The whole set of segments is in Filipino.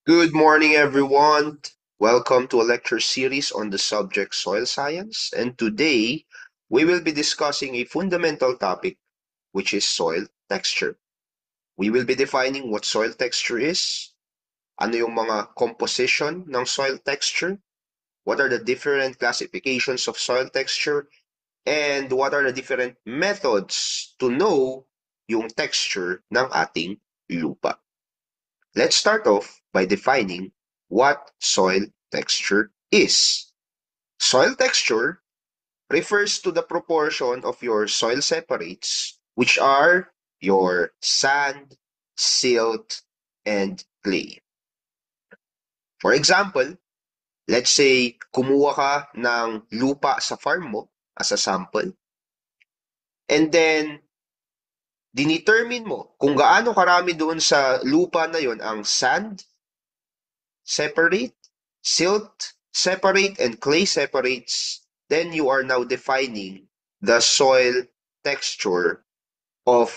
Good morning, everyone. Welcome to a lecture series on the subject soil science. And today, we will be discussing a fundamental topic, which is soil texture. We will be defining what soil texture is, ano yung mga composition ng soil texture, what are the different classifications of soil texture, and what are the different methods to know yung texture ng ating lupa. Let's start off by defining what soil texture is. Soil texture refers to the proportion of your soil separates, which are your sand, silt, and clay. For example, let's say kumuha ka ng lupa sa farm mo as a sample, and then dinetermine mo kung gaano karami doon sa lupa na yon ang sand separate, silt separate, and clay separates, then you are now defining the soil texture of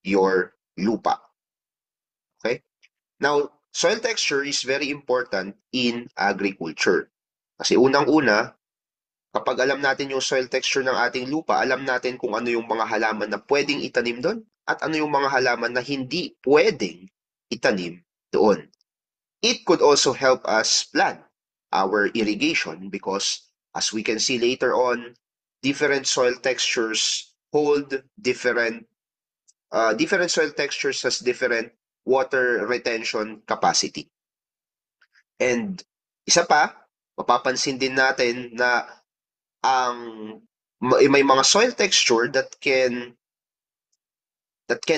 your lupa. Okay? Now, soil texture is very important in agriculture. Kasi unang-una, kapag alam natin yung soil texture ng ating lupa, alam natin kung ano yung mga halaman na pwedeng itanim doon at ano yung mga halaman na hindi pwedeng itanim doon. It could also help us plan our irrigation because, as we can see later on, different soil textures hold different soil textures has different water retention capacity. And isa pa, mapapansin din natin na ang may mga soil texture that can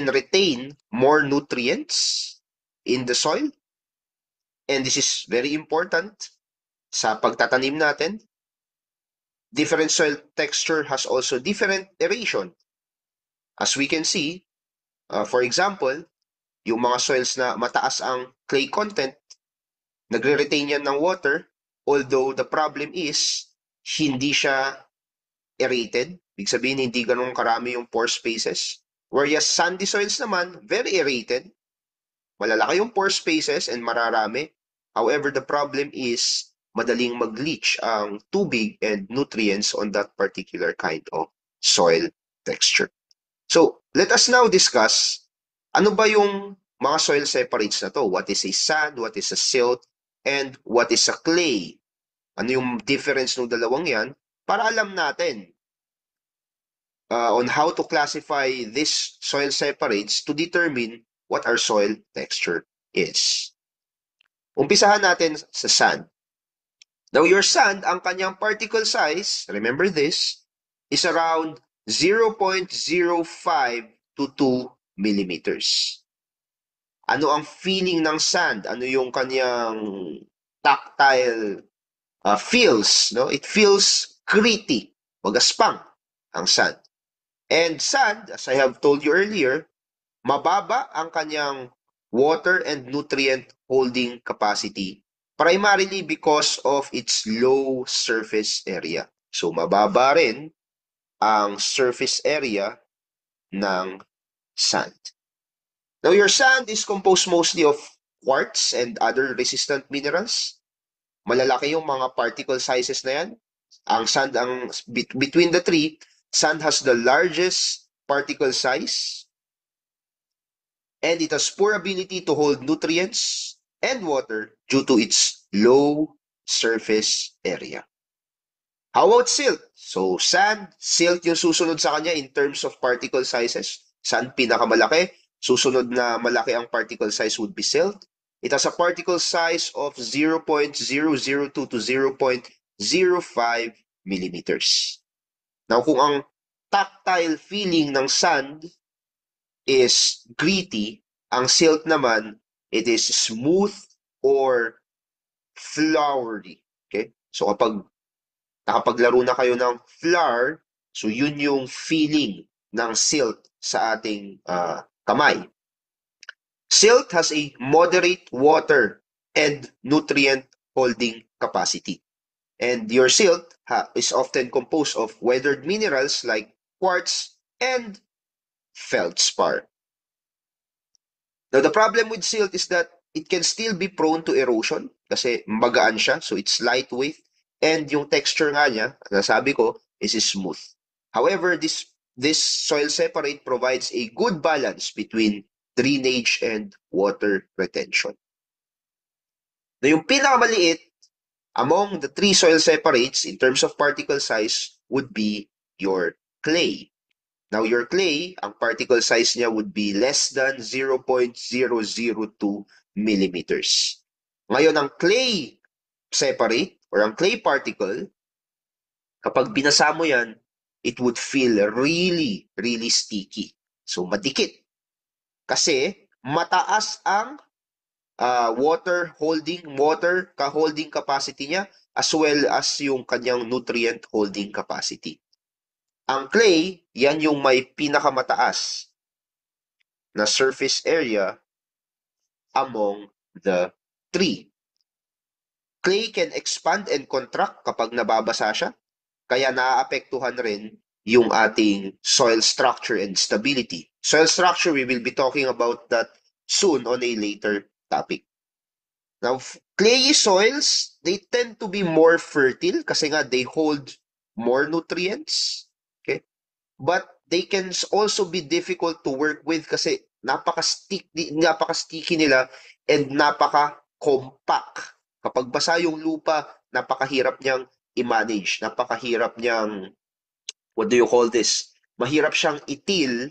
retain more nutrients in the soil. And this is very important sa pagtatanim natin. Different soil texture has also different aeration. As we can see, for example, yung mga soils na mataas ang clay content, nagre-retain yan ng water, although the problem is, hindi siya aerated. Ibig sabihin, hindi ganun karami yung pore spaces. Whereas sandy soils naman, very aerated. Malalaki yung pore spaces and mararami. However, the problem is, madaling mag-leach ang tubig and nutrients on that particular kind of soil texture. So, let us now discuss ano ba yung mga soil separates na to? What is a sand, what is a silt, and what is a clay? Ano yung difference ng dalawang yan? Para alam natin on how to classify these soil separates to determine what our soil texture is. Umpisahan natin sa sand. Now, your sand, ang kanyang particle size, remember this, is around 0.05 to 2 millimeters. Ano ang feeling ng sand? Ano yung kanyang tactile feels? No? It feels gritty, magaspang ang sand. And sand, as I have told you earlier, mababa ang kanyang water and nutrient holding capacity, primarily because of its low surface area. So mababa rin ang surface area ng sand. Now your sand is composed mostly of quartz and other resistant minerals. Malalaki yung mga particle sizes na yan. Ang sand, between the three, sand has the largest particle size, and it has poor ability to hold nutrients and water due to its low surface area. How about silt? So, sand, silt yung susunod sa kanya in terms of particle sizes. Sand pinakamalaki. Susunod na malaki ang particle size would be silt. It has a particle size of 0.002 to 0.05 millimeters. Now, kung ang tactile feeling ng sand is gritty, ang silt naman, it is smooth or floury. Okay? So kapag nakapaglaro na kayo ng flour, so yun yung feeling ng silt sa ating kamay. Silt has a moderate water and nutrient holding capacity. And your silt is often composed of weathered minerals like quartz and feldspar. Now, the problem with silt is that it can still be prone to erosion kasi magaan siya, so it's lightweight. And yung texture nga niya, nasabi ko, is smooth. However, this soil separate provides a good balance between drainage and water retention. Na yung pinakamaliit among the three soil separates in terms of particle size would be your clay. Now, your clay, ang particle size niya would be less than 0.002 millimeters. Ngayon, ang clay separate or ang clay particle, kapag binasa mo yan, it would feel really, really sticky. So, madikit. Kasi, mataas ang water ka-holding capacity niya as well as yung kanyang nutrient holding capacity. Ang clay, yan yung may pinakamataas na surface area among the three. Clay can expand and contract kapag nababasa siya, kaya naaapektuhan rin yung ating soil structure and stability. Soil structure, we will be talking about that soon on a later topic. Now, clayey soils, they tend to be more fertile kasi nga they hold more nutrients. Okay? But they can also be difficult to work with kasi napaka-sticky nila and napaka-compact. Kapag basa yung lupa, napakahirap niyang i-manage. Napakahirap niyang, what do you call this? Mahirap siyang itil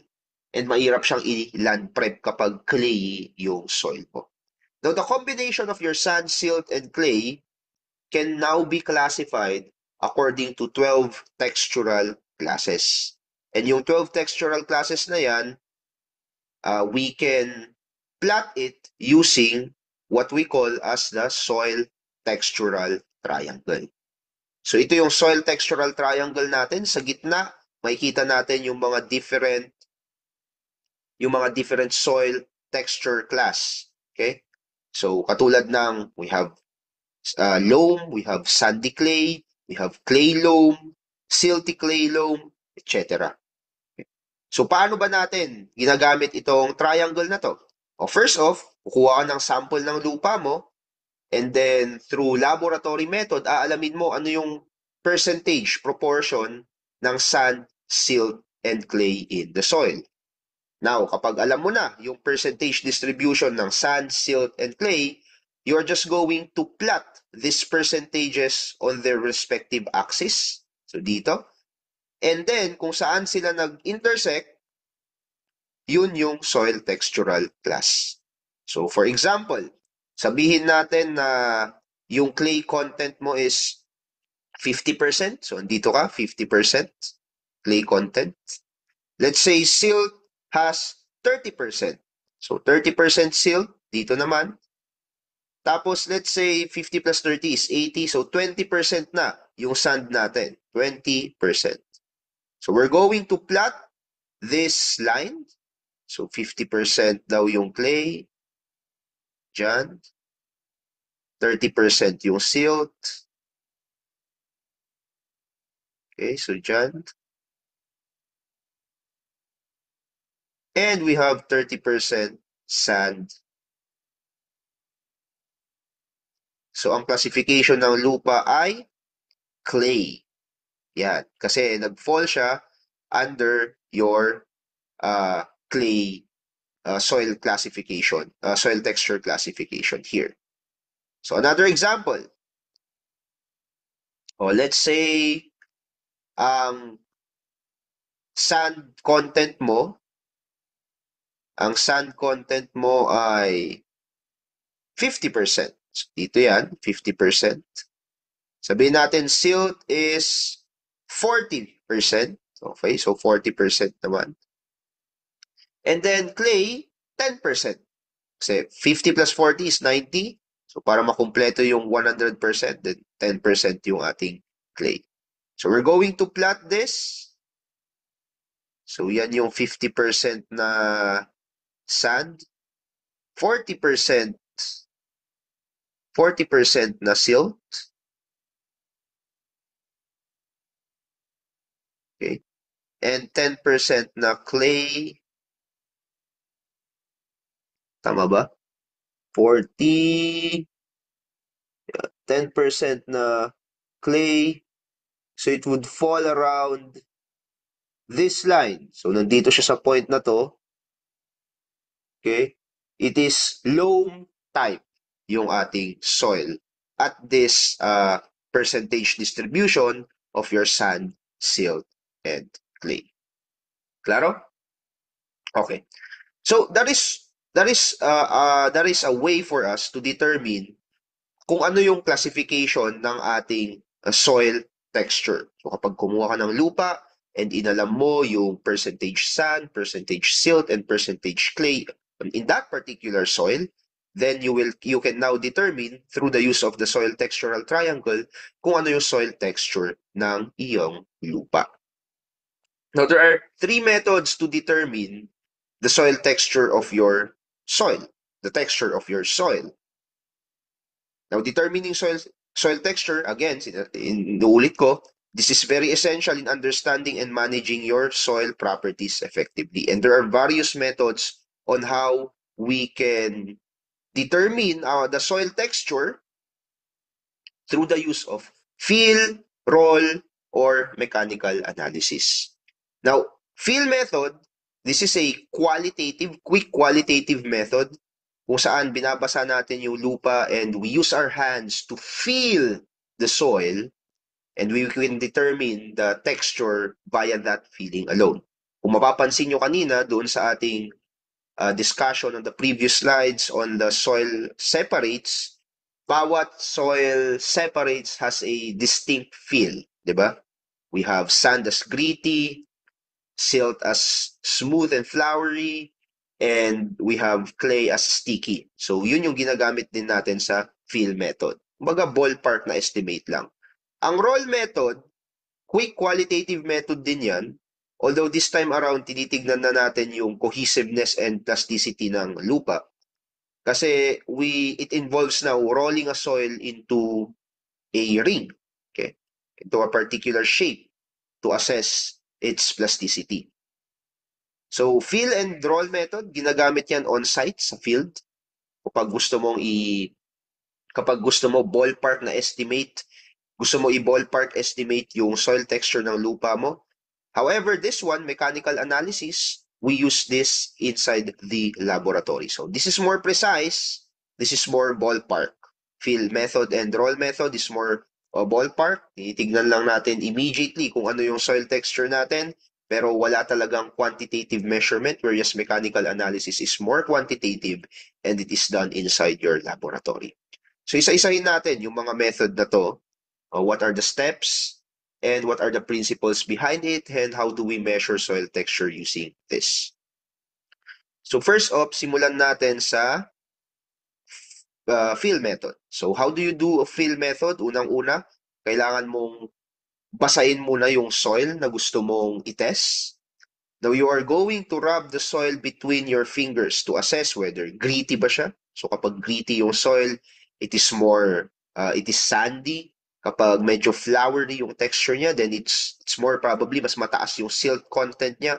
and mahirap siyang i-land prep kapag clay yung soil mo. Now, the combination of your sand, silt, and clay can now be classified according to 12 textural classes. And yung 12 textural classes na yan, we can plot it using what we call as the soil textural triangle. So ito yung soil textural triangle natin. Sa gitna, makikita natin yung mga different soil texture class. Okay? So katulad ng we have loam, we have sandy clay, we have clay loam, silty clay loam, etc. So paano ba natin ginagamit itong triangle na to? O first off, kukuha ka ng sample ng lupa mo and then through laboratory method, aalamin mo ano yung percentage, proportion ng sand, silt, and clay in the soil. Now, kapag alam mo na yung percentage distribution ng sand, silt, and clay, you're just going to plot these percentages on their respective axis. So dito. And then, kung saan sila nag-intersect, yun yung soil textural class. So for example, sabihin natin na yung clay content mo is 50%. So andito ka, 50% clay content. Let's say silt has 30%. So 30% silt, dito naman. Tapos let's say 50 plus 30 is 80. So 20% na yung sand natin. 20%. So we're going to plot this line. So 50% daw yung clay. Diyan. 30% yung silt. Okay, so diyan. And we have 30% sand. So ang classification ng lupa ay clay. Yan. Kasi nag-fall siya under your clay soil classification, soil texture classification here. So another example. Let's say ang sand content mo ay 50%. So, dito yan, 50%. Sabihin natin silt is 40%. Okay, so 40% naman. And then clay, 10%. Kasi 50 plus 40 is 90. So para makumpleto yung 100%, then 10% yung ating clay. So we're going to plot this. So yan yung 50% na sand, 40% na silt. Okay? And 10% na clay. Tama ba? 40, 10% na clay. So it would fall around this line. So nandito siya sa point na to. Okay? It is loam type yung ating soil at this percentage distribution of your sand, silt, and clay. Claro? Okay. So that is a way for us to determine kung ano yung classification ng ating soil texture. So kapag kumuha ka ng lupa and inalam mo yung percentage sand, percentage silt, and percentage clay in that particular soil, then you can now determine through the use of the soil textural triangle kung ano yung soil texture ng iyong lupa. Now there are three methods to determine the soil texture of your soil, the texture of your soil. Now, determining soil texture, again, inuulit ko, this is very essential in understanding and managing your soil properties effectively. And there are various methods on how we can determine the soil texture through the use of feel, roll, or mechanical analysis. Now, feel method, this is a quick qualitative method kung saan binabasa natin yung lupa and we use our hands to feel the soil and we can determine the texture via that feeling alone. Kung mapapansin nyo kanina doon sa ating discussion on the previous slides on the soil separates, bawat soil separates has a distinct feel, di ba? We have sand as gritty, silt as smooth and flowery, and we have clay as sticky. So yun yung ginagamit din natin sa feel method. Kumbaga ballpark na estimate lang. Ang roll method, quick qualitative method din yan. Although this time around, tinitignan na natin yung cohesiveness and plasticity ng lupa. Kasi it involves now rolling a soil into a ring, okay, into a particular shape to assess its plasticity. So, fill and roll method, ginagamit yan on-site sa field. Kapag gusto mo ballpark na estimate, gusto mo i-ballpark estimate yung soil texture ng lupa mo. However, this one, mechanical analysis, we use this inside the laboratory. So, this is more precise. This is more ballpark. Fill method and roll method is more ballpark. Titignan lang natin immediately kung ano yung soil texture natin. Pero wala talagang quantitative measurement, whereas mechanical analysis is more quantitative and it is done inside your laboratory. So isa-isahin natin yung mga method na to. What are the steps and what are the principles behind it and how do we measure soil texture using this? So first up, simulan natin sa fill method. So how do you do a fill method? Unang-una, kailangan mong basahin muna yung soil na gusto mong itest. Now, you are going to rub the soil between your fingers to assess whether gritty ba siya. So, kapag gritty yung soil, it is sandy. Kapag medyo flowery yung texture niya, then it's more probably mas mataas yung silt content niya.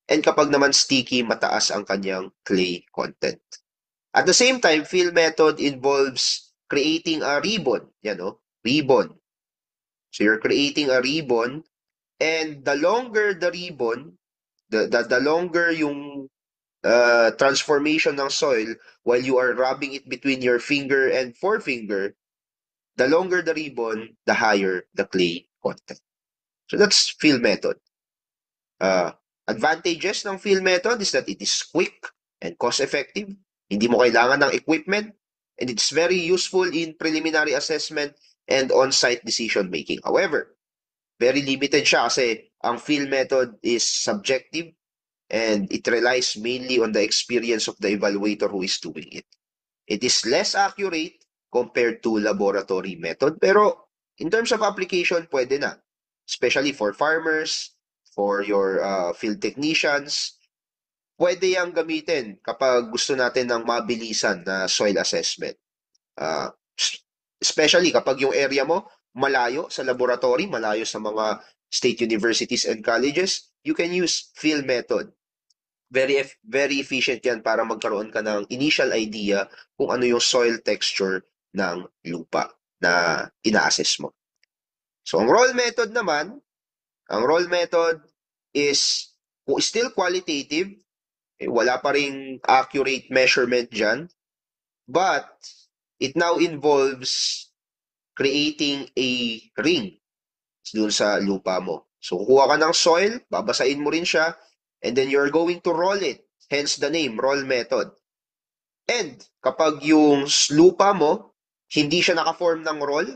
And kapag naman sticky, mataas ang kanyang clay content. At the same time, fill method involves creating a ribbon. Yan, no? Ribbon. So you're creating a ribbon, and the longer the ribbon, the longer yung transformation ng soil while you are rubbing it between your finger and forefinger, the longer the ribbon, the higher the clay content. So that's fill method. Advantages ng fill method is that it is quick and cost-effective. Hindi mo kailangan ng equipment, and it's very useful in preliminary assessment and on-site decision making. However, very limited siya kasi ang fill method is subjective and it relies mainly on the experience of the evaluator who is doing it. It is less accurate compared to laboratory method, pero in terms of application, pwede na. Especially for farmers, for your field technicians, pwede yang gamitin kapag gusto natin ng mabilisan na soil assessment. Especially kapag yung area mo malayo sa laboratory, malayo sa mga state universities and colleges, you can use fill method. very efficient yan para magkaroon ka ng initial idea kung ano yung soil texture ng lupa na ina-assess mo. So, ang roll method is kung still qualitative, wala pa ring accurate measurement dyan, but it now involves creating a ring dun sa lupa mo. So, kukuha ka ng soil, babasain mo rin siya, and then you're going to roll it. Hence the name, roll method. And kapag yung lupa mo, hindi siya naka-form ng roll,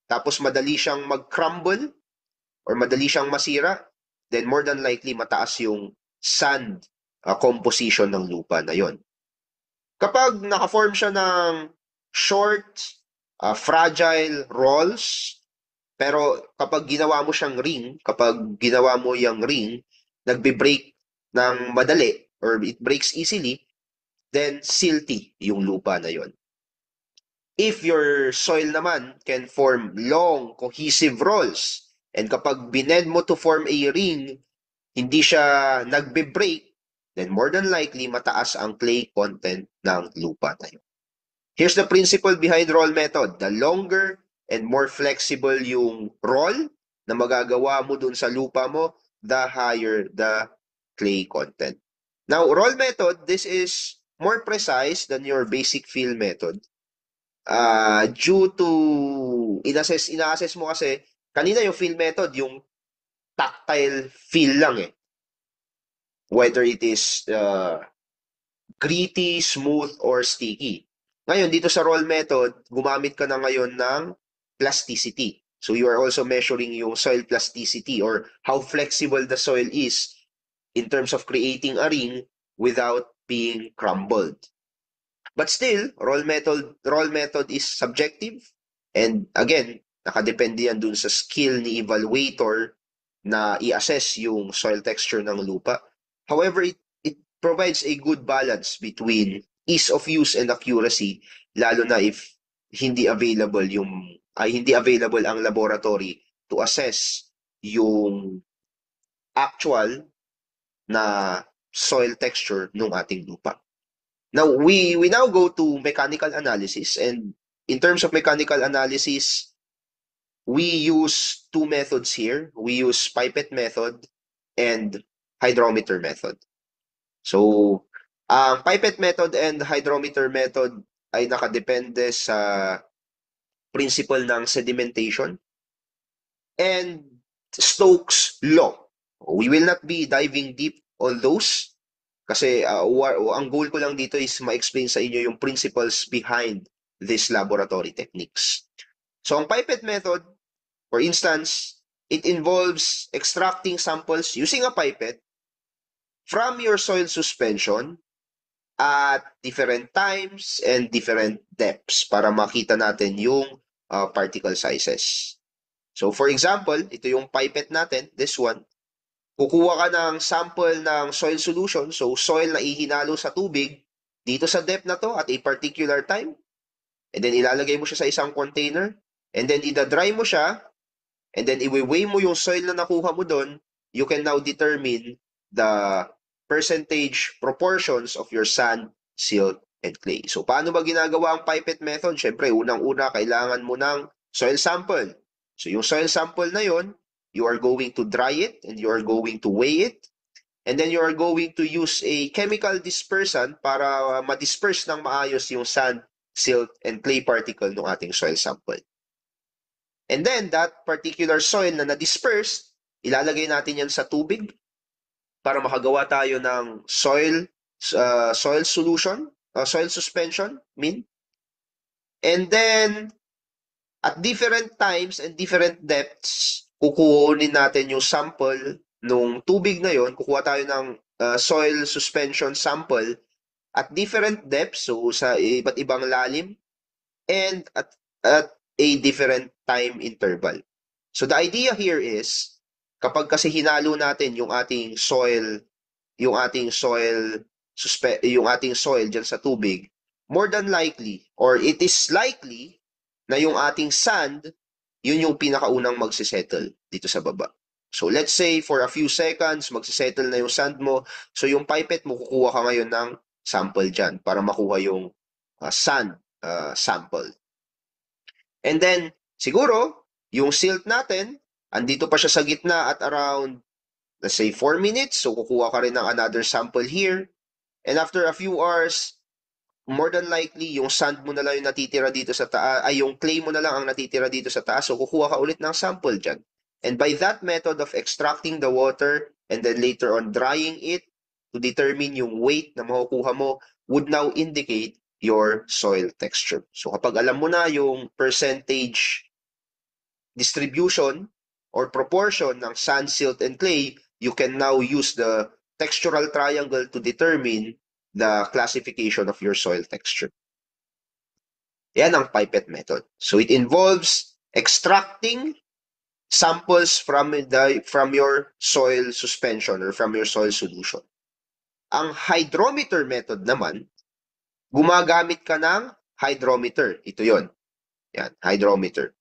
tapos madali siyang mag-crumble or madali siyang masira, then more than likely mataas yung sand composition ng lupa na yon. Kapag naka-form siya ng short, fragile rolls, pero kapag ginawa mo siyang ring, kapag ginawa mo yung ring, nagbe-break ng madali or it breaks easily, then silty yung lupa na yon. If your soil naman can form long, cohesive rolls, and kapag binend mo to form a ring, hindi siya nagbe-break, then more than likely mataas ang clay content ng lupa na yun. Here's the principle behind roll method. The longer and more flexible yung roll na magagawa mo dun sa lupa mo, the higher the clay content. Now, roll method, this is more precise than your basic fill method. Due to ina-assess mo kasi, kanina yung fill method, yung tactile feel lang eh. Whether it is gritty, smooth, or sticky. Ngayon, dito sa roll method, gumamit ka na ngayon ng plasticity. So you are also measuring yung soil plasticity or how flexible the soil is in terms of creating a ring without being crumbled. But still, roll method is subjective. And again, nakadepende yan dun sa skill ni evaluator na i-assess yung soil texture ng lupa. However, it provides a good balance between ease of use and accuracy, lalo na if hindi available ang laboratory to assess yung actual na soil texture ng ating lupa. Now, we now go to mechanical analysis, and in terms of mechanical analysis, we use two methods here. We use pipette method and hydrometer method. So, ang pipette method and hydrometer method ay nakadepende sa principle ng sedimentation and Stokes' law. We will not be diving deep on those kasi ang goal ko lang dito is ma-explain sa inyo yung principles behind these laboratory techniques. So, ang pipette method, for instance, it involves extracting samples using a pipette from your soil suspension at different times and different depths para makita natin yung particle sizes. So, for example, ito yung pipette natin, this one. Kukuha ka ng sample ng soil solution, so soil na ihinalo sa tubig, dito sa depth na to at a particular time, and then ilalagay mo siya sa isang container, and then ida-dry mo siya, and then i-weigh mo yung soil na nakuha mo doon, you can now determine the percentage proportions of your sand, silt, and clay. So, paano ba ginagawa ang pipette method? Siyempre, unang-una, kailangan mo ng soil sample. So, yung soil sample na yon, you are going to dry it and you are going to weigh it. And then you are going to use a chemical dispersant para ma-disperse ng maayos yung sand, silt, and clay particle ng ating soil sample. And then, that particular soil na na-disperse, ilalagay natin yan sa tubig para makagawa tayo ng soil solution, soil suspension, And then, at different times and different depths, kukunin natin yung sample nung tubig na yon, kukuha tayo ng soil suspension sample at different depths, so sa iba't ibang lalim, and at a different time interval. So the idea here is, kapag kasi hinalo natin yung ating soil dyan sa tubig, more than likely, or it is likely, na yung ating sand, yun yung pinakaunang magsisettle dito sa baba. So let's say for a few seconds, magsisettle na yung sand mo. So yung pipette mo, kukuha ka ngayon ng sample dyan para makuha yung sand sample. And then, siguro, yung silt natin, andito pa siya sa gitna at around, let's say, 4 minutes. So kukuha ka rin ng another sample here. And after a few hours, more than likely, yung sand mo na lang yung natitira dito sa taas, ay yung clay mo na lang ang natitira dito sa taas. So kukuha ka ulit ng sample dyan. And by that method of extracting the water and then later on drying it to determine yung weight na makukuha mo would now indicate your soil texture. So kapag alam mo na yung percentage distribution or proportion ng sand, silt, and clay, you can now use the textural triangle to determine the classification of your soil texture. Yan ang pipette method. So it involves extracting samples from your soil suspension or from your soil solution. Ang hydrometer method naman, gumagamit ka ng hydrometer. Ito yon. Yan, hydrometer.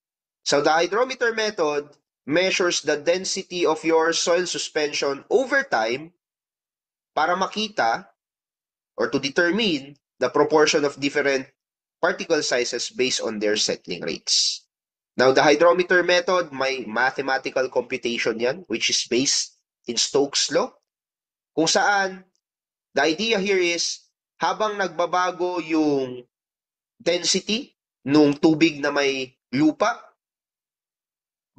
So the hydrometer method measures the density of your soil suspension over time para makita or to determine the proportion of different particle sizes based on their settling rates. Now, the hydrometer method, may mathematical computation yan, which is based in Stokes' law, kung saan the idea here is habang nagbabago yung density nung tubig na may lupa,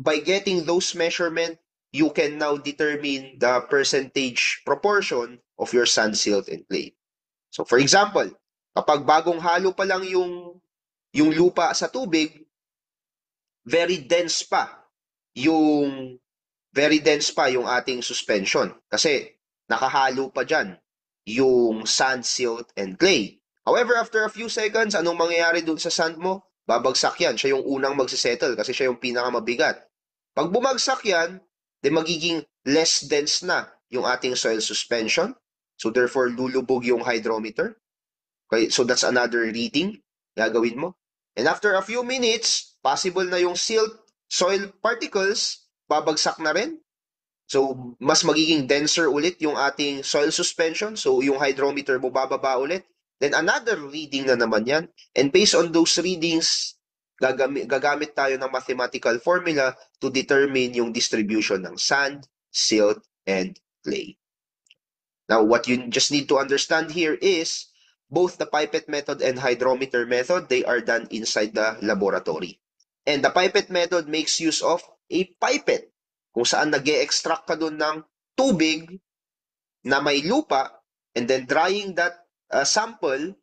by getting those measurements, you can now determine the percentage proportion of your sand, silt, and clay. So for example, kapag bagong halo pa lang yung lupa sa tubig, very dense pa yung ating suspension kasi nakahalo pa dyan yung sand, silt, and clay. However, after a few seconds, anong mangyayari dun sa sand mo? Babagsak yan. Siya yung unang magsisettle kasi siya yung pinakamabigat. Pag bumagsak yan, then magiging less dense na yung ating soil suspension. So therefore, lulubog yung hydrometer. Okay, so that's another reading gagawin mo. And after a few minutes, possible na yung silt, soil particles, babagsak na rin. So, mas magiging denser ulit yung ating soil suspension. So, yung hydrometer mo bababa ulit. Then, another reading na naman yan. And based on those readings, gagamit tayo ng mathematical formula to determine yung distribution ng sand, silt, and clay. Now, what you just need to understand here is both the pipette method and hydrometer method, they are done inside the laboratory. And the pipette method makes use of a pipette kung saan nag-e-extract ka dun ng tubig na may lupa and then drying that sample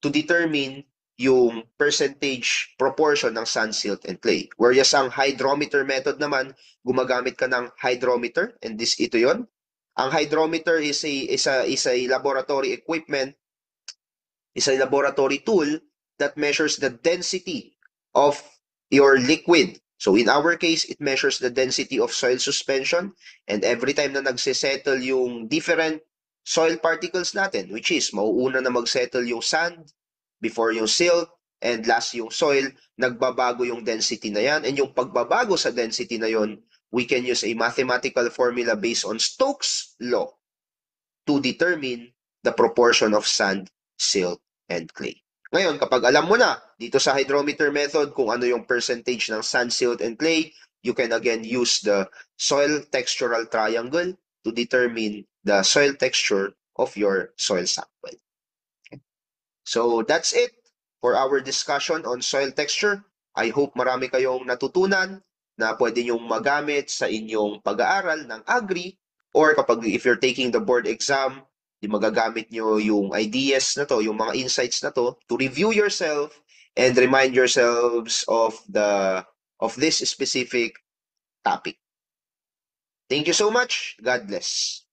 to determine yung percentage proportion ng sand, silt, and clay. Whereas ang hydrometer method naman, gumagamit ka ng hydrometer and ito yon. Ang hydrometer is a laboratory equipment, is a laboratory tool that measures the density of your liquid. So in our case, it measures the density of soil suspension, and every time na nagsisettle yung different soil particles natin, which is mauuna na magsettle yung sand before yung silt, and last yung soil, nagbabago yung density na yan. And yung pagbabago sa density na yon, we can use a mathematical formula based on Stokes' law to determine the proportion of sand, silt, and clay. Ngayon, kapag alam mo na dito sa hydrometer method kung ano yung percentage ng sand, silt, and clay, you can again use the soil textural triangle to determine the soil texture of your soil sample. Okay. So that's it for our discussion on soil texture. I hope marami kayong natutunan na pwede nyong magamit sa inyong pag-aaral ng agri, or kapag if you're taking the board exam, di magagamit nyo yung ideas na to, yung mga insights na to review yourself and remind yourselves of this specific topic. Thank you so much. God bless.